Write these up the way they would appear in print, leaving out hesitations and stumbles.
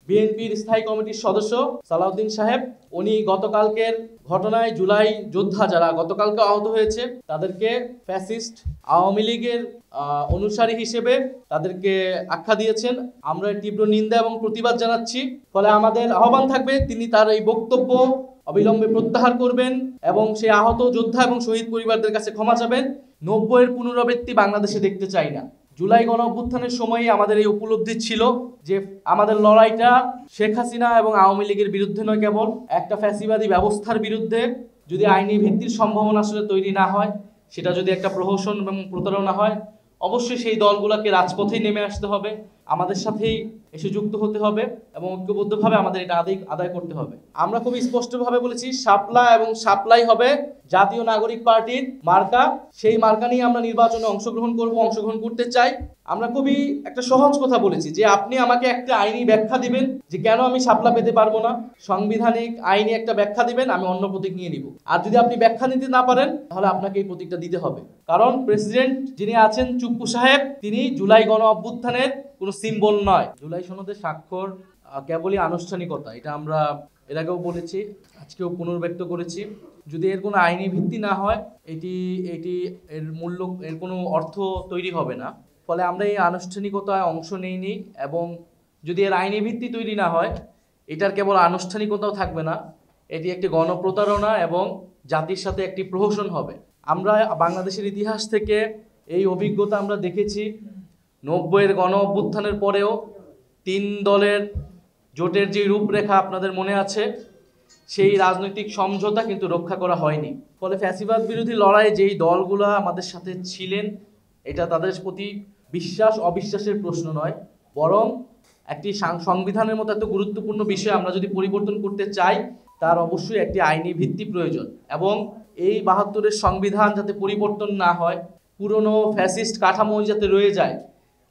বিএনপির স্থায়ী কমিটির সদস্য সালাউদ্দিন সাহেব, উনি গতকালকের ঘটনায় জুলাই যোদ্ধা যারা গতকালকে আহত হয়েছে তাদেরকে ফ্যাসিস্ট আওয়ামী লীগের অনুসারী হিসেবে তাদেরকে আখ্যা দিয়েছেন। আমরা তীব্র নিন্দা এবং প্রতিবাদ জানাচ্ছি। ফলে আমাদের আহ্বান থাকবে তিনি তার এই বক্তব্য অবিলম্বে প্রত্যাহার করবেন এবং সেই আহত যোদ্ধা এবং শহীদ পরিবারদের কাছে ক্ষমা চাবেন। 90-এর পুনরাবৃত্তি বাংলাদেশে দেখতে চাই না। জুলাই গণ অভ্যুত্থানের সময়ই আমাদের এই উপলব্ধি ছিল যে আমাদের লড়াইটা শেখ হাসিনা এবং আওয়ামী লীগের বিরুদ্ধে নয়, কেবল একটা ফ্যাসিবাদী ব্যবস্থার বিরুদ্ধে। যদি আইনি ভিত্তির সম্ভাবনা আসলে তৈরি না হয়, সেটা যদি একটা প্রহসন এবং প্রতারণা হয়, অবশ্যই সেই দলগুলোকে রাজপথেই নেমে আসতে হবে, আমাদের সাথেই এসে যুক্ত হতে হবে এবং ঐক্যবদ্ধভাবে আমাদের এটা আদায় করতে হবে। আমরা খুবই স্পষ্টভাবে বলেছি, শাপলা এবং সাপ্লাই হবে জাতীয় নাগরিক পার্টির মার্কা। সেই মার্কা নিয়ে আমরা নির্বাচনে অংশগ্রহণ করতে চাই। আমরা খুবই একটা সহজ কথা বলেছি যে আপনি আমাকে একটা আইনি ব্যাখ্যা দিবেন যে কেন আমি শাপলা পেতে পারবো না, সাংবিধানিক আইনি একটা ব্যাখ্যা দিবেন, আমি অন্য প্রতীক নিয়ে নিব। আর যদি আপনি ব্যাখ্যা দিতে না পারেন তাহলে আপনাকে এই প্রতীকটা দিতে হবে। কারণ প্রেসিডেন্ট যিনি আছেন চুপ্পু সাহেব, তিনি জুলাই গণ অভ্যুত্থানের কোনো সিম্বল নয়। জুলাই সনদে স্বাক্ষর কেবলই আনুষ্ঠানিকতা, এটা আমরা এর আগেও বলেছি, আজকেও পুনর্ব্যক্ত করেছি। যদি এর কোনো আইনি ভিত্তি না হয় এর কোনো অর্থ তৈরি হবে না। ফলে আমরা এই আনুষ্ঠানিকতায় অংশ নেইনি এবং যদি এর আইনি ভিত্তি তৈরি না হয়, এটার কেবল আনুষ্ঠানিকতাও থাকবে না, এটি একটি গণপ্রতারণা এবং জাতির সাথে একটি প্রহসন হবে। আমরা বাংলাদেশের ইতিহাস থেকে এই অভিজ্ঞতা আমরা দেখেছি। 90-এর গণ অভ্যুত্থানের পরেও 3 দলের জোটের যে রূপরেখা আপনাদের মনে আছে, সেই রাজনৈতিক সমঝোতা কিন্তু রক্ষা করা হয়নি। ফলে ফ্যাসিবাদ বিরোধী লড়াইয়ে যেই দলগুলো আমাদের সাথে ছিলেন, এটা তাদের প্রতি বিশ্বাস অবিশ্বাসের প্রশ্ন নয়, বরং একটি সংবিধানের মতো এত গুরুত্বপূর্ণ বিষয় আমরা যদি পরিবর্তন করতে চাই, তার অবশ্যই একটি আইনি ভিত্তি প্রয়োজন। এবং এই 72-এর সংবিধান যাতে পরিবর্তন না হয়, পুরনো ফ্যাসিস্ট কাঠামো যাতে রয়ে যায়,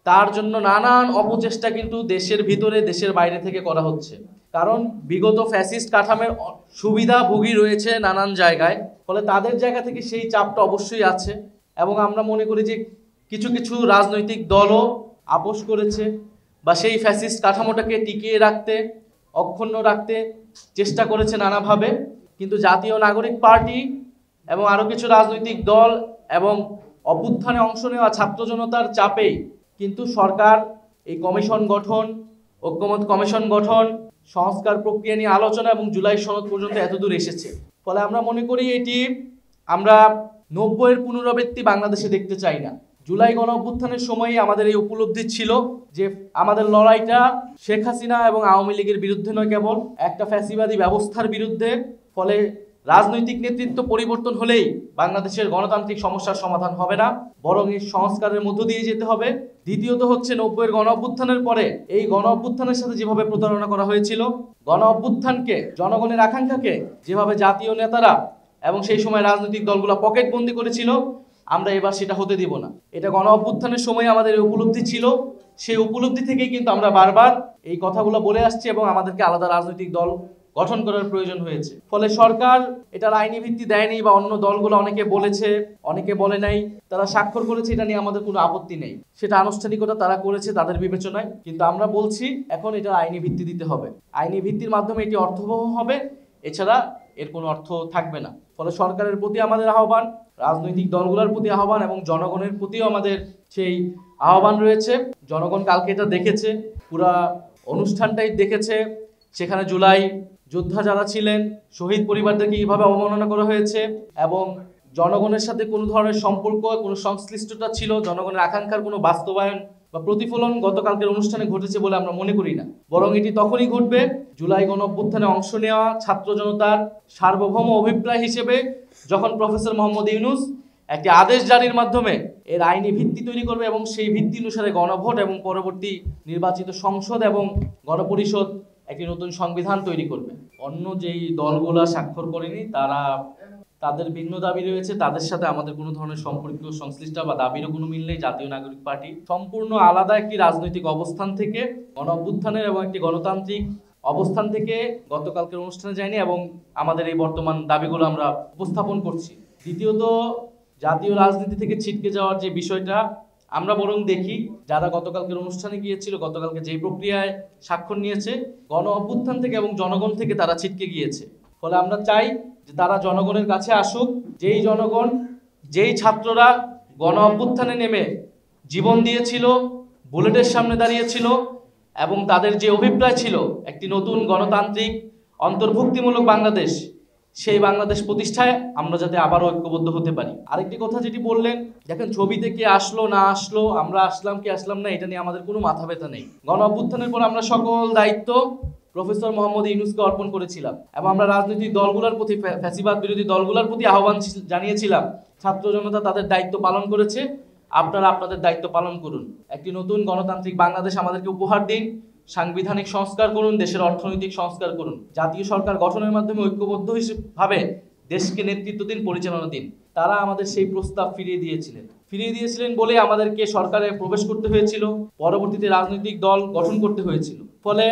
তার জন্য নানান অপচেষ্টা কিন্তু দেশের ভিতরে দেশের বাইরে থেকে করা হচ্ছে। কারণ বিগত ফ্যাসিস্ট কাঠামোর সুবিধাভোগী রয়েছে নানান জায়গায়, ফলে তাদের জায়গা থেকে সেই চাপটা অবশ্যই আছে। এবং আমরা মনে করি যে কিছু কিছু রাজনৈতিক দলও আপোষ করেছে বা সেই ফ্যাসিস্ট কাঠামোটাকে টিকিয়ে রাখতে, অক্ষুণ্ণ রাখতে চেষ্টা করেছে নানাভাবে। কিন্তু জাতীয় নাগরিক পার্টি এবং আরও কিছু রাজনৈতিক দল এবং অভ্যুত্থানে অংশ নেওয়া ছাত্র জনতার চাপেই কিন্তু সরকার এই কমিশন গঠন, ঐক্যমত কমিশন গঠন, সংস্কার প্রক্রিয়া নিয়ে আলোচনা এবং জুলাই সনদ পর্যন্ত এতদূর এসেছে। ফলে আমরা মনে করি আমরা 90-এর পুনরাবৃত্তি বাংলাদেশে দেখতে চাই না। জুলাই গণ অভ্যুত্থানের সময়ই আমাদের এই উপলব্ধি ছিল যে আমাদের লড়াইটা শেখ হাসিনা এবং আওয়ামী লীগের বিরুদ্ধে নয়, কেবল একটা ফ্যাসিবাদী ব্যবস্থার বিরুদ্ধে। ফলে রাজনৈতিক নেতৃত্ব পরিবর্তন হলেই বাংলাদেশের গণতান্ত্রিক সমস্যার সমাধান হবে না, বরং এই সংস্কারের মধ্য দিয়ে যেতে হবে। দ্বিতীয়ত হচ্ছে 90-এর গণ অভ্যুত্থানের পরে এই গণ অভ্যুত্থানের সাথে যেভাবে প্রতারণা করা হয়েছিল, গণ অভ্যুত্থানকে, জনগণের আকাঙ্ক্ষাকে যেভাবে জাতীয় নেতারা এবং সেই সময় রাজনৈতিক দলগুলো পকেটবন্দি করেছিল, আমরা এবার সেটা হতে দিব না। এটা গণ অভ্যুত্থানের সময় আমাদের উপলব্ধি ছিল, সেই উপলব্ধি থেকেই কিন্তু আমরা বারবার এই কথাগুলো বলে আসছি এবং আমাদেরকে আলাদা রাজনৈতিক দল গঠন করার প্রয়োজন হয়েছে। ফলে সরকার এটার আইনি ভিত্তি দেয়নি বা অন্য দলগুলো অনেকে বলেছে, অনেকে বলে নাই, তারা স্বাক্ষর করেছে, এটা নিয়ে আমাদের কোনো আপত্তি নেই। সেটা আনুষ্ঠানিকতা তারা করেছে তাদের বিবেচনায়, কিন্তু আমরা বলছি এখন এটার আইনি ভিত্তি দিতে হবে। আইনি ভিত্তির মাধ্যমে এটি অর্থবহ হবে, এছাড়া এর কোনো অর্থ থাকবে না। ফলে সরকারের প্রতি আমাদের আহ্বান, রাজনৈতিক দলগুলোর প্রতি আহ্বান এবং জনগণের প্রতিও আমাদের সেই আহ্বান রয়েছে। জনগণ কালকে এটা দেখেছে, পুরা অনুষ্ঠানটাই দেখেছে। সেখানে জুলাই যোদ্ধা যারা ছিলেন, শহীদ পরিবারদেরকে কীভাবে অবমাননা করা হয়েছে এবং জনগণের সাথে কোনো ধরনের সম্পর্ক, কোনো সংশ্লিষ্টতা ছিল, জনগণের আকাঙ্ক্ষার কোনো বাস্তবায়ন বা প্রতিফলন গতকালকের অনুষ্ঠানে ঘটেছে বলে আমরা মনে করি না। বরং এটি তখনই ঘটবে জুলাই গণ অভ্যুত্থানে অংশ নেওয়া ছাত্র জনতার সার্বভৌম অভিপ্রায় হিসেবে যখন প্রফেসর মোহাম্মদ ইউনূস একটি আদেশ জারির মাধ্যমে এর আইনি ভিত্তি তৈরি করবে এবং সেই ভিত্তি অনুসারে গণভোট এবং পরবর্তী নির্বাচিত সংসদ এবং গণপরিষদ একটি নতুন সংবিধান তৈরি করবে। অন্য যেই দলগুলো স্বাক্ষর করেনি তাদের ভিন্ন দাবি রয়েছে, তাদের সাথে আমাদের কোনো ধরনের সম্পর্ক, সংশ্লিষ্ট বা দাবিরও কোনো মিল নেই। জাতীয় নাগরিক পার্টি সম্পূর্ণ আলাদা একটি রাজনৈতিক অবস্থান থেকে, গণ অভ্যুত্থানের এবং একটি গণতান্ত্রিক অবস্থান থেকে গতকালকের অনুষ্ঠানে যায়নি এবং আমাদের এই বর্তমান দাবিগুলো আমরা উপস্থাপন করছি। দ্বিতীয়ত, জাতীয় রাজনীতি থেকে ছিটকে যাওয়ার যে বিষয়টা, আমরা বরং দেখি যারা গতকালকের অনুষ্ঠানে গিয়েছিল, গতকালকে যেই প্রক্রিয়ায় স্বাক্ষর নিয়েছে, গণ অভ্যুত্থান থেকে এবং জনগণ থেকে তারা ছিটকে গিয়েছে। ফলে আমরা চাই যে তারা জনগণের কাছে আসুক। যেই জনগণ, যেই ছাত্ররা গণ অভ্যুত্থানে নেমে জীবন দিয়েছিল, বুলেটের সামনে দাঁড়িয়েছিল এবং তাদের যে অভিপ্রায় ছিল একটি নতুন গণতান্ত্রিক অন্তর্ভুক্তিমূলক বাংলাদেশ, সেই বাংলাদেশ প্রতিষ্ঠায় আমরা যাতে আবারও ঐক্যবদ্ধ হতে পারি। আরেকটি কথা যেটি বললেন, দেখেন ছবিতে কে আসলো না আসলো, আমরা আসলাম কি আসলাম না, এটা নিয়ে আমাদের কোনো মাথা ব্যথা নেই। গণ অভ্যুত্থানের পর আমরা সকল দায়িত্ব প্রফেসর মোহাম্মদ ইউনূসকে অর্পণ করেছিলাম এবং আমরা রাজনৈতিক দলগুলোর প্রতি, ফ্যাসিবাদ বিরোধী দলগুলোর প্রতি আহ্বান জানিয়েছিলাম। ছাত্র জনতা তাদের দায়িত্ব পালন করেছে, আপনারা আপনাদের দায়িত্ব পালন করুন। একটি নতুন গণতান্ত্রিক বাংলাদেশ আমাদেরকে উপহার দিন, সাংবিধানিক সংস্কার করুন, দেশের অর্থনৈতিক সংস্কার করুন, জাতীয় সরকার গঠনের মাধ্যমে ঐক্যবদ্ধ ভাবে দেশকে নেতৃত্ব দিন, পরিচালনা দিন। তারা আমাদের সেই প্রস্তাব ফিরিয়ে দিয়েছিলেন বলে আমাদেরকে সরকারে প্রবেশ করতে হয়েছিল, পরবর্তীতে রাজনৈতিক দল গঠন করতে হয়েছিল। ফলে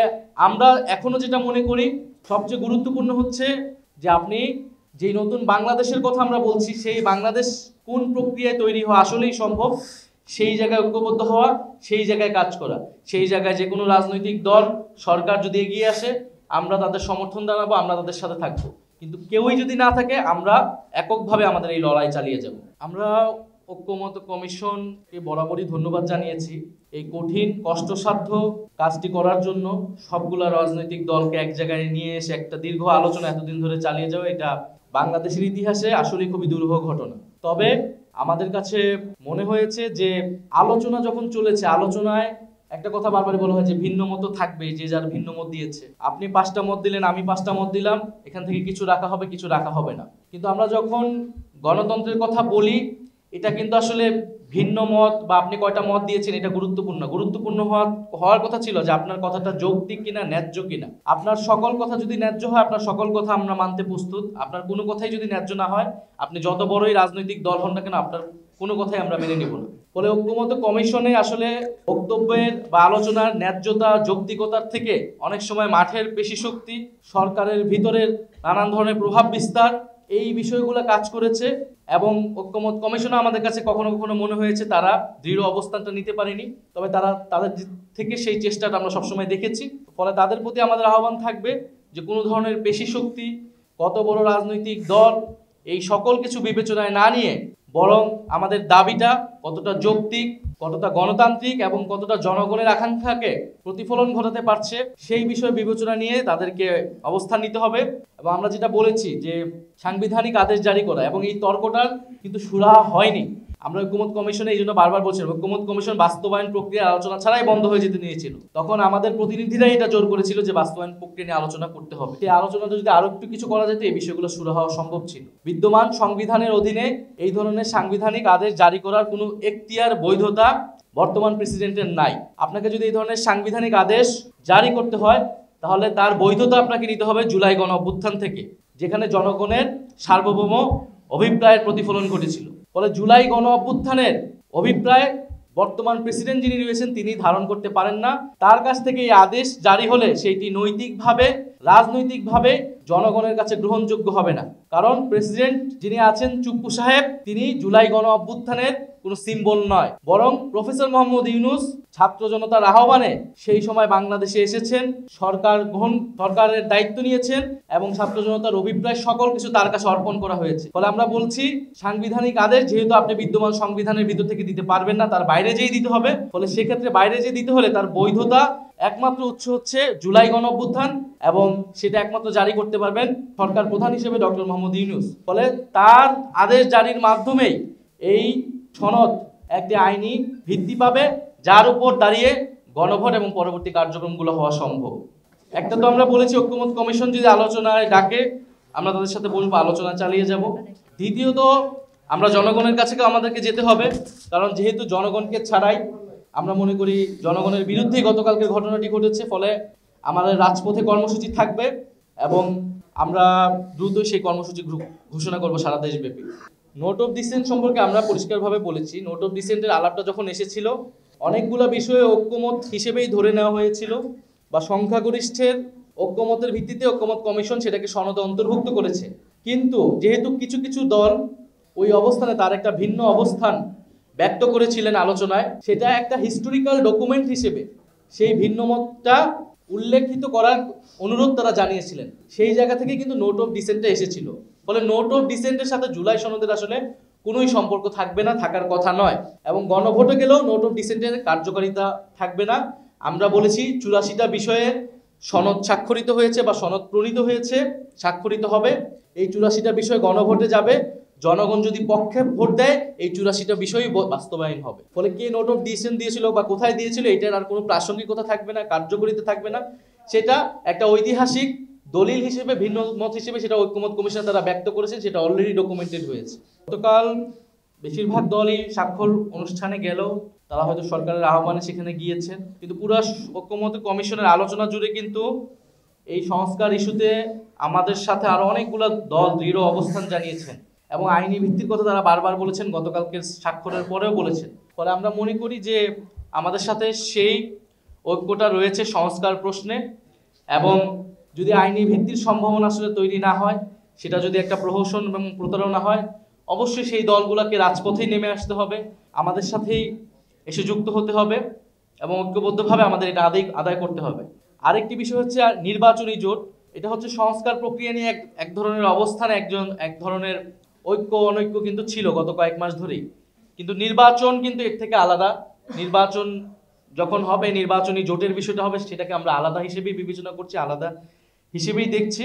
আমরা এখনো যেটা মনে করি সবচেয়ে গুরুত্বপূর্ণ হচ্ছে যে আপনি যেই নতুন বাংলাদেশের কথা আমরা বলছি, সেই বাংলাদেশ কোন প্রক্রিয়ায় তৈরি হওয়া আসলেই সম্ভব, সেই জায়গায় ঐক্যবদ্ধ হওয়া, সেই জায়গায় কাজ করা। সেই জায়গায় যে কোনো রাজনৈতিক দল, সরকার যদি এগিয়ে আসে আমরা তাদের সমর্থন জানাবো, আমরা তাদের সাথে থাকবো। কিন্তু কেউই যদি না থাকে আমরা এককভাবে আমাদের এই লড়াই চালিয়ে যাব। আমরা ঐক্যমত কমিশনকে বরাবরই ধন্যবাদ জানিয়েছি এই কঠিন কষ্টসাধ্য কাজটি করার জন্য। সবগুলা রাজনৈতিক দলকে এক জায়গায় নিয়ে এসে একটা দীর্ঘ আলোচনা এতদিন ধরে চালিয়ে যাওয়া, এটা বাংলাদেশের ইতিহাসে আসলে খুবই দুরূহ ঘটনা। তবে আমাদের কাছে মনে হয়েছে যে আলোচনা যখন চলেছে, আলোচনায় একটা কথা বারবার বলা হয় যে ভিন্ন মত থাকবে, যে যার ভিন্ন মত দিয়েছে। আপনি 5টা মত দিলেন, আমি 5টা মত দিলাম, এখান থেকে কিছু রাখা হবে, কিছু রাখা হবে না। কিন্তু আমরা যখন গণতন্ত্রের কথা বলি, এটা কিন্তু আসলে ভিন্ন মত বা আপনি কয়টা মত দিয়েছেন এটা গুরুত্বপূর্ণ হওয়ার কথা ছিল যে আপনার কথাটা যৌক্তিক কিনা, ন্যায্য কিনা। আপনার সকল কথা যদি ন্যায্য হয়, আপনার সকল কথা আমরা মানতে প্রস্তুত। আপনার কোনো কথাই যদি ন্যায্য না হয়, আপনি যত বড়ই রাজনৈতিক দল হন না কেন, আপনার কোনো কথাই আমরা মেনে নিব না। ফলে ঐক্যমত কমিশনে আসলে বক্তব্যের বা আলোচনার ন্যায্যতা, যৌক্তিকতার থেকে অনেক সময় মাঠের পেশি শক্তি, সরকারের ভিতরের নানান ধরনের প্রভাব বিস্তার, এই বিষয়গুলো কাজ করেছে। এবং ঐক্যমত কমিশনে আমাদের কাছে কখনো কখনো মনে হয়েছে তারা দৃঢ় অবস্থানটা নিতে পারেনি, তবে তাদের থেকে সেই চেষ্টাটা আমরা সবসময় দেখেছি। ফলে তাদের প্রতি আমাদের আহ্বান থাকবে যে কোনো ধরনের পেশি শক্তি, কত বড় রাজনৈতিক দল, এই সকল কিছু বিবেচনায় না নিয়ে বরং আমাদের দাবিটা কতটা যৌক্তিক, কতটা গণতান্ত্রিক এবং কতটা জনগণের আকাঙ্ক্ষাকে প্রতিফলন ঘটাতে পারছে, সেই বিষয়ে বিবেচনা নিয়ে তাদেরকে অবস্থান নিতে হবে। এবং আমরা যেটা বলেছি যে সাংবিধানিক আদেশ জারি করা, এবং এই তর্কটার কিন্তু সুরাহা হয়নি। আমরা ঐক্যমত কমিশনে এই জন্য বারবার বলছিলাম, ঐক্যমত কমিশন বাস্তবায়ন প্রক্রিয়া আলোচনা ছাড়াই বন্ধ হয়ে যেতে নিয়েছিল। তখন আমাদের প্রতিনিধিরাই এটা জোর করেছিল যে বাস্তবায়ন প্রক্রিয়া নিয়ে আলোচনা করতে হবে। সেই আলোচনাটা যদি আরো একটু কিছু করা যেত, এই বিষয়গুলো সুরাহা হওয়া সম্ভব ছিল। বিদ্যমান সংবিধানের অধীনে এই ধরনের সাংবিধানিক আদেশ জারি করার কোনো এখতিয়ার, বৈধতা বর্তমান প্রেসিডেন্টের নাই। আপনাকে যদি এই ধরনের সাংবিধানিক আদেশ জারি করতে হয়, তাহলে তার বৈধতা আপনাকে নিতে হবে জুলাই গণ অভ্যুত্থান থেকে, যেখানে জনগণের সার্বভৌম অভিপ্রায়ের প্রতিফলন ঘটেছিল। ফলে জুলাই গণ অভ্যুত্থানের অভিপ্রায় বর্তমান প্রেসিডেন্ট যিনি রয়েছেন তিনি ধারণ করতে পারেন না। তার কাছ থেকে এই আদেশ জারি হলে সেইটি নৈতিকভাবে, রাজনৈতিকভাবে জনগণের কাছে গ্রহণযোগ্য হবে না। কারণ প্রেসিডেন্ট যিনি আছেন চুপ্পু সাহেব, তিনি জুলাই গণ অভ্যুত্থানের কোনো সিম্বল নয়, বরং প্রফেসর মোহাম্মদ ইউনূস ছাত্র জনতার আহ্বানে সেই সময় বাংলাদেশে এসেছেন, সরকারের দায়িত্ব নিয়েছেন এবং ছাত্র জনতার অভিপ্রায় সকল কিছু তার কাছে অর্পণ করা হয়েছে। ফলে আমরা বলছি সাংবিধানিক আদেশ যেহেতু আপনি বিদ্যমান সংবিধানের ভিতর থেকে দিতে পারবেন না, তার বাইরে যেই দিতে হবে। ফলে সেক্ষেত্রে বাইরে যে দিতে হলে তার বৈধতা একমাত্র উৎস হচ্ছে জুলাই গণ অভ্যুত্থান, এবং সেটা একমাত্র জারি করতে পারবেন সরকার প্রধান হিসেবে ডক্টর মোহাম্মদ ইউনূস। ফলে তার আদেশ জারির মাধ্যমেই এই সনদ একটি আইনি ভিত্তি পাবে, যার উপর দাঁড়িয়ে গণভোট এবং পরবর্তী কার্যক্রমগুলো হওয়া সম্ভব। একটা তো আমরা বলেছি ঐক্যমত কমিশন যদি আলোচনায় ডাকে আমরা তাদের সাথে বলবো, আলোচনা চালিয়ে যাব। দ্বিতীয়ত আমরা জনগণের কাছে আমাদেরকে যেতে হবে, কারণ যেহেতু জনগণকে ছাড়াই আমরা মনে করি জনগণের বিরুদ্ধেই গতকালকের ঘটনাটি ঘটেছে। ফলে আমাদের রাজপথে কর্মসূচি থাকবে এবং আমরা দ্রুতই সেই কর্মসূচি ঘোষণা করবো সারা দেশব্যাপী। নোট অফ ডিসেন্ট সম্পর্কে আমরা পরিষ্কারভাবে বলেছি, নোট অফ ডিসেন্টের আলাপটা যখন এসেছিল অনেকগুলো বিষয়ে ঐক্যমত হিসেবেই ধরে নেওয়া হয়েছিল, বা সংখ্যাগরিষ্ঠের ঐক্যমতের ভিত্তিতে ঐক্যমত কমিশন সেটাকে সনদে অন্তর্ভুক্ত করেছে। কিন্তু যেহেতু কিছু কিছু দল ওই অবস্থানে তার একটা ভিন্ন অবস্থান ব্যক্ত করেছিলেন আলোচনায়, সেটা একটা হিস্টোরিক্যাল ডকুমেন্ট হিসেবে সেই ভিন্নমতটা উল্লেখিত করার অনুরোধ তারা জানিয়েছিলেন। সেই জায়গা থেকে কিন্তু নোট অফ ডিসেন্টটা এসেছিল। ফলে নোট অফ ডিসেন্টের সাথে জুলাই সনদের আসলে কোনোই সম্পর্ক থাকবে না, থাকার কথা নয়। এবং গণভোটে গেলেও নোট অফ ডিসেন্টের কার্যকারিতা থাকবে না। আমরা বলেছি 84টা বিষয়ে সনদ স্বাক্ষরিত হয়েছে বা সনদ প্রণীত হয়েছে, স্বাক্ষরিত হবে। এই 84টা বিষয় গণভোটে যাবে। জনগণ যদি পক্ষে ভোট দেয় এই 84টা বিষয়ই বাস্তবায়ন হবে। ফলে কে নোট অফ ডিসেন্ট দিয়েছিল বা কোথায় দিয়েছিল এটার আর কোনো প্রাসঙ্গিকতা থাকবে না, কার্যকরিতা থাকবে না। সেটা একটা ঐতিহাসিক দলিল হিসেবে, ভিন্ন মত হিসেবে সেটা ঐক্যমত কমিশন তারা ব্যক্ত করেছেন, সেটা অলরেডি ডকুমেন্টেড হয়েছে। গতকাল বেশিরভাগ দলই স্বাক্ষর অনুষ্ঠানে গেলেও তারা হয়তো সরকারের আহ্বানে সেখানে গিয়েছেন, কিন্তু পুরো ঐক্যমত কমিশনের আলোচনা জুড়ে কিন্তু এই সংস্কার ইস্যুতে আমাদের সাথে আরো অনেকগুলো দল দৃঢ় অবস্থান জানিয়েছেন এবং আইনি ভিত্তির কথা তারা বারবার বলেছেন, গতকালকে স্বাক্ষরের পরেও বলেছেন। ফলে আমরা মনে করি যে আমাদের সাথে সেই ঐক্যটা রয়েছে সংস্কার প্রশ্নে। এবং যদি আইনি ভিত্তির সম্ভাবনা আসলে তৈরি না হয়, সেটা যদি একটা প্রহসন এবং প্রতারণা হয়, অবশ্যই সেই দলগুলোকে রাজপথেই নেমে আসতে হবে, আমাদের সাথেই এসে যুক্ত হতে হবে এবং ঐক্যবদ্ধভাবে আমাদের এটা আদায় করতে হবে। আরেকটি বিষয় হচ্ছে নির্বাচনী জোট। এটা হচ্ছে সংস্কার প্রক্রিয়া নিয়ে এক ধরনের অবস্থান, এক ধরনের ঐক্য অনৈক্য কিন্তু ছিল গত কয়েক মাস ধরেই। কিন্তু নির্বাচন কিন্তু এর থেকে আলাদা। নির্বাচন যখন হবে, নির্বাচনী জোটের বিষয়টা হবে, সেটাকে আমরা আলাদা হিসেবেই বিবেচনা করছি, আলাদা হিসেবেই দেখছি।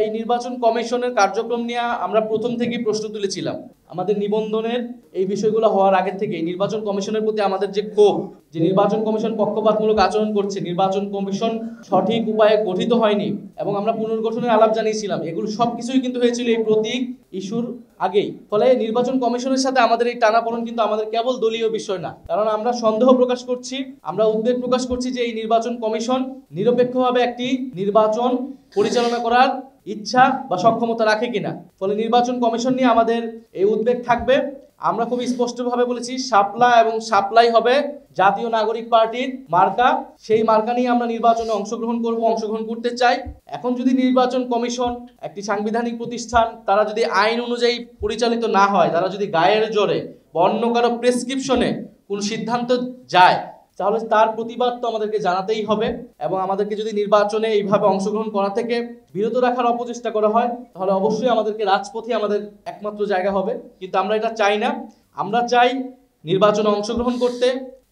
এই নির্বাচন কমিশনের কার্যক্রম নিয়ে আমরা প্রথম থেকেই প্রশ্ন তুলেছিলাম। আমাদের নিবন্ধনের এই বিষয়গুলো হওয়ার আগে থেকে নির্বাচন কমিশনের প্রতি আমাদের যে ক্ষোভ, যে নির্বাচন কমিশন পক্ষপাতমূলক আচরণ করছে, নির্বাচন কমিশন সঠিক উপায়ে গঠিত হয়নি এবং আমরা পুনর্গঠনের আলাপ জানিয়েছিলাম, এগুলো সবকিছুই কিন্তু হয়েছিল এই প্রতীক ইস্যুর আগেই। ফলে নির্বাচন কমিশনের সাথে আমাদের এই টানাপোড়েন কিন্তু আমাদের কেবল দলীয় বিষয় না, কারণ আমরা সন্দেহ প্রকাশ করছি, আমরা উদ্বেগ প্রকাশ করছি যে এই নির্বাচন কমিশন নিরপেক্ষভাবে একটি নির্বাচন পরিচালনা করার ইচ্ছা বা সক্ষমতা রাখে কিনা। ফলে নির্বাচন কমিশন নিয়ে আমাদের এই উদ্বেগ থাকবে। আমরা খুব স্পষ্টভাবে বলেছি, শাপলা এবং সাপ্লাই হবে জাতীয় নাগরিক পার্টির মার্কা। সেই মার্কা নিয়ে আমরা নির্বাচনে অংশগ্রহণ করতে চাই। এখন যদি নির্বাচন কমিশন একটি সাংবিধানিক প্রতিষ্ঠান, তারা যদি আইন অনুযায়ী পরিচালিত না হয়, তারা যদি গায়ের জোরে বা অন্য কারো প্রেসক্রিপশনে কোন সিদ্ধান্ত যায়, তাহলে তার প্রতিবাদ তো আমাদেরকে জানাতেই হবে। এবং আমাদেরকে যদি নির্বাচনে এইভাবে অংশগ্রহণ করা থেকে বিরত রাখার অপচেষ্টা করা হয়, তাহলে অবশ্যই আমাদেরকে রাজপথে আমাদের একমাত্র জায়গা হবে। কিন্তু আমরা এটা চাই না। আমরা চাই নির্বাচনে অংশগ্রহণ করতে।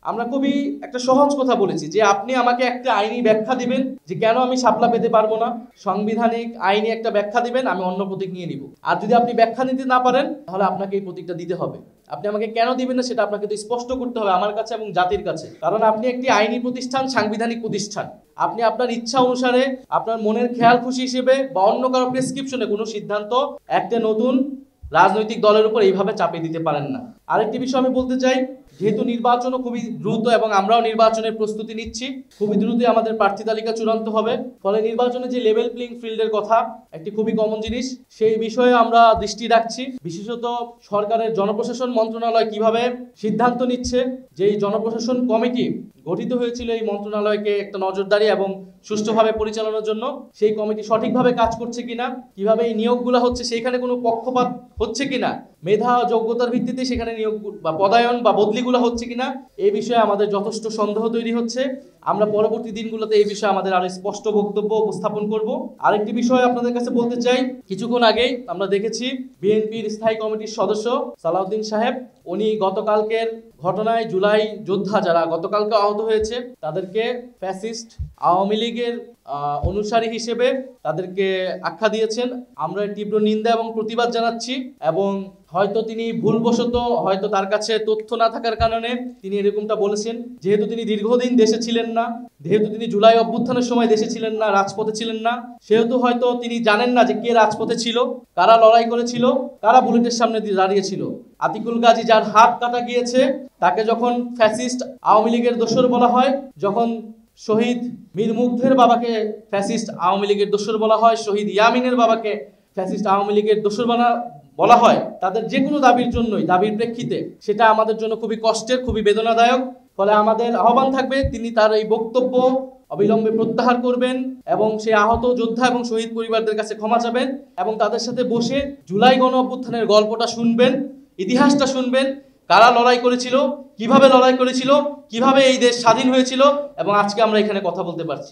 আমরা খুবই একটা সহজ কথা বলেছি যে আপনি আমাকে একটা আইনি ব্যাখ্যা দিবেন যে কেন আমি শাপলা পেতে পারবো না, সাংবিধানিক আইনি একটা ব্যাখ্যা দিবেন, আমি অন্য প্রতীক নিয়ে নিব। আর যদি আপনি ব্যাখ্যা নিতে না পারেন, তাহলে আপনাকে এই প্রতীকটা দিতে হবে। আপনি আমাকে কেন দিবেন না সেটা আপনাকে তো স্পষ্ট করতে হবে আমার কাছে এবং জাতির কাছে। কারণ আপনি একটি আইনি প্রতিষ্ঠান, সাংবিধানিক প্রতিষ্ঠান। আপনি আপনার ইচ্ছা অনুসারে, আপনার মনের খেয়াল খুশি হিসেবে বা অন্য কারো প্রেসক্রিপশনে কোনো সিদ্ধান্ত একটা নতুন রাজনৈতিক দলের উপর এইভাবে চাপিয়ে দিতে পারেন না। আরেকটি বিষয় আমি বলতে চাই, যেহেতু নির্বাচনও খুবই দ্রুত এবং আমরাও নির্বাচনের প্রস্তুতি নিচ্ছি, খুবই দ্রুতই আমাদের প্রার্থী তালিকা চূড়ান্ত হবে। ফলে নির্বাচনে যে লেভেল প্লেইং ফিল্ডের কথা, একটি খুবই কমন জিনিস, সেই বিষয়ে আমরা দৃষ্টি রাখছি। বিশেষত সরকারের জনপ্রশাসন মন্ত্রণালয় কিভাবে সিদ্ধান্ত নিচ্ছে, যে এই জনপ্রশাসন কমিটি গঠিত হয়েছিল এই মন্ত্রণালয়কে একটা নজরদারি এবং সুষ্ঠুভাবে পরিচালনার জন্য, সেই কমিটি সঠিকভাবে কাজ করছে কিনা, কিভাবে এই নিয়োগগুলো হচ্ছে সেখানে কোনো পক্ষপাত হচ্ছে কিনা, মেধা যোগ্যতার ভিত্তিতে সেখানে নিয়োগ বা পদায়ন বা বদলিগুলো হচ্ছে কিনা, এই বিষয়ে আমাদের যথেষ্ট সন্দেহ তৈরি হচ্ছে। আমরা পরবর্তী দিনগুলোতে এই বিষয়ে আমাদের আরো স্পষ্ট বক্তব্য উপস্থাপন করব। আরেকটি বিষয় আপনাদের কাছে বলতে চাই, কিছুক্ষণ আগেই আমরা দেখেছি বিএনপির স্থায়ী কমিটির সদস্য সালাউদ্দিন সাহেব, উনি গতকালকের ঘটনায় জুলাই যোদ্ধা যারা গতকালকে আহত হয়েছে তাদেরকে ফ্যাসিস্ট আওয়ামী লীগের অনুসারী হিসেবে তাদেরকে আখ্যা দিয়েছেন। আমরা তীব্র নিন্দা এবং প্রতিবাদ জানাচ্ছি। এবং হয়তো তিনি ভুলবশত, হয়তো তার কাছে তথ্য না থাকার কারণে তিনি এরকমটা বলেছেন। যেহেতু তিনি দীর্ঘদিন দেশে ছিলেন না, যেহেতু তিনি জুলাই অভ্যুত্থানের সময় দেশে ছিলেন না, রাজপথে ছিলেন না, সেহেতু হয়তো তিনি জানেন না যে কে রাজপথে ছিল, কারা লড়াই করেছিল, কারা বুলেটের সামনে দাঁড়িয়েছিল। আতিকুল গাজী, যার হাত কাটা গিয়েছে, তাকে যখন ফ্যাসিস্ট আওয়ামী লীগের দোসর বলা হয়, যখন শহীদ মীর মুগ্ধের বাবাকে ফ্যাসিস্ট আওয়ামী লীগের দোসর বলা হয়, শহীদ ইয়ামিনের বাবাকে ফ্যাসিস্ট আওয়ামী লীগের দোসর বলা হয়, তাদের যে কোনো দাবির প্রেক্ষিতে সেটা আমাদের জন্য খুবই কষ্টের, খুবই বেদনাদায়ক। ফলে আমাদের আহ্বান থাকবে তিনি তার এই বক্তব্য অবিলম্বে প্রত্যাহার করবেন এবং সেই আহত যোদ্ধা এবং শহীদ পরিবারদের কাছে ক্ষমা চাবেন এবং তাদের সাথে বসে জুলাই গণ অভ্যুত্থানের গল্পটা শুনবেন, ইতিহাসটা শুনবেন, কারা লড়াই করেছিল, কিভাবে লড়াই করেছিল, কিভাবে এই দেশ স্বাধীন হয়েছিল, এবং আজকে আমরা এখানে কথা বলতে পারছি।